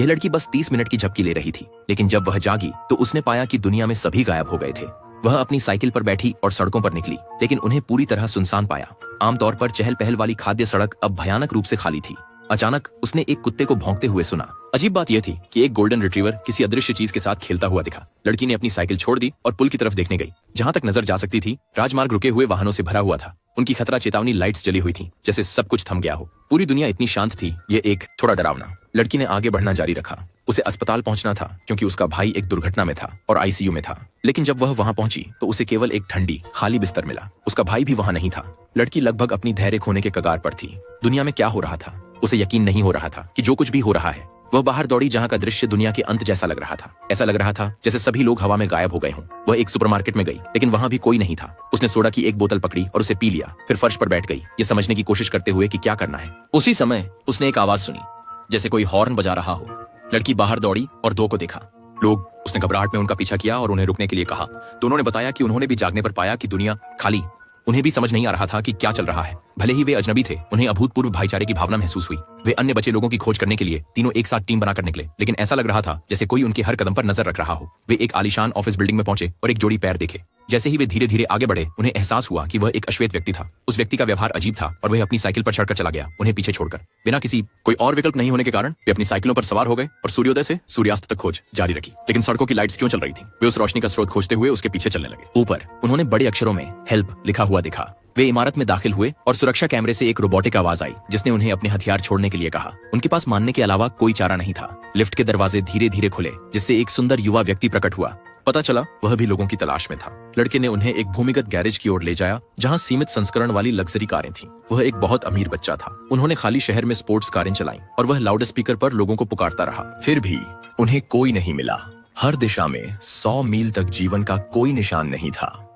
यह लड़की बस 30 मिनट की झपकी ले रही थी, लेकिन जब वह जागी तो उसने पाया कि दुनिया में सभी गायब हो गए थे। वह अपनी साइकिल पर बैठी और सड़कों पर निकली, लेकिन उन्हें पूरी तरह सुनसान पाया। आमतौर पर चहल पहल वाली खाद्य सड़क अब भयानक रूप से खाली थी। अचानक उसने एक कुत्ते को भौंकते हुए सुना। अजीब बात यह थी कि एक गोल्डन रिट्रीवर किसी अदृश्य चीज के साथ खेलता हुआ दिखा। लड़की ने अपनी साइकिल छोड़ दी और पुल की तरफ देखने गई। जहां तक नजर जा सकती थी, राजमार्ग रुके हुए वाहनों से भरा हुआ था। उनकी खतरा चेतावनी लाइट्स जली हुई थी, जैसे सब कुछ थम गया हो। पूरी दुनिया इतनी शांत थी, ये एक थोड़ा डरावना। लड़की ने आगे बढ़ना जारी रखा। उसे अस्पताल पहुंचना था क्योंकि उसका भाई एक दुर्घटना में था और आईसीयू में था। लेकिन जब वह वहां पहुंची तो उसे केवल एक ठंडी खाली बिस्तर मिला। उसका भाई भी वहां नहीं था। लड़की लगभग अपनी धैर्य खोने के कगार पर थी। दुनिया में क्या हो रहा था? उसे यकीन नहीं हो रहा था कि जो कुछ भी हो रहा है। वह बाहर दौड़ी, जहां का दृश्य दुनिया के अंत जैसा लग रहा था। ऐसा लग रहा था जैसे सभी लोग हवा में गायब हो गए हों। वह एक सुपरमार्केट में गई, लेकिन वहां भी कोई नहीं था। उसने सोडा की एक बोतल पकड़ी और उसे पी लिया, फिर फर्श पर बैठ गई, ये समझने की कोशिश करते हुए कि क्या करना है। उसी समय उसने एक आवाज सुनी, जैसे कोई हॉर्न बजा रहा हो। लड़की बाहर दौड़ी और दो को देखा। लोग। उसने घबराहट में उनका पीछा किया और उन्हें रुकने के लिए कहा। दोनों ने बताया कि उन्होंने भी जागने पर पाया कि दुनिया खाली। उन्हें भी समझ नहीं आ रहा था कि क्या चल रहा है। भले ही वे अजनबी थे, उन्हें अभूतपूर्व भाईचारे की भावना महसूस हुई। वे अन्य बचे लोगों की खोज करने के लिए तीनों एक साथ टीम बनाकर निकले, लेकिन ऐसा लग रहा था जैसे कोई उनके हर कदम पर नजर रख रहा हो। वे एक आलीशान ऑफिस बिल्डिंग में पहुंचे और एक जोड़ी पैर देखे। जैसे ही वे धीरे धीरे आगे बढ़े, उन्हें एहसास हुआ कि वह एक अश्वेत व्यक्ति था। उस व्यक्ति का व्यवहार अजीब था और वह अपनी साइकिल पर चढ़कर चला गया, उन्हें पीछे छोड़कर। बिना किसी कोई और विकल्प नहीं होने के कारण वे अपनी साइकिलों पर सवार हो गए और सूर्योदय से सूर्यास्त तक खोज जारी रखी। लेकिन सड़कों की लाइट्स क्यों चल रही थी? वे उस रोशनी का स्रोत खोजते हुए उसके पीछे चलने लगे। ऊपर उन्होंने बड़े अक्षरों में हेल्प लिखा हुआ देखा। वे इमारत में दाखिल हुए और सुरक्षा कैमरे से एक रोबोटिक आवाज आई, जिसने उन्हें अपने हथियार छोड़ने के लिए कहा। उनके पास मानने के अलावा कोई चारा नहीं था। लिफ्ट के दरवाजे धीरे धीरे खुले, जिससे एक सुंदर युवा व्यक्ति प्रकट हुआ। पता चला वह भी लोगों की तलाश में था। लड़के ने उन्हें एक भूमिगत गैरेज की ओर ले जाया, जहां सीमित संस्करण वाली लग्जरी कारें थीं। वह एक बहुत अमीर बच्चा था। उन्होंने खाली शहर में स्पोर्ट्स कारें चलाईं और वह लाउड स्पीकर पर लोगों को पुकारता रहा। फिर भी उन्हें कोई नहीं मिला। हर दिशा में 100 मील तक जीवन का कोई निशान नहीं था।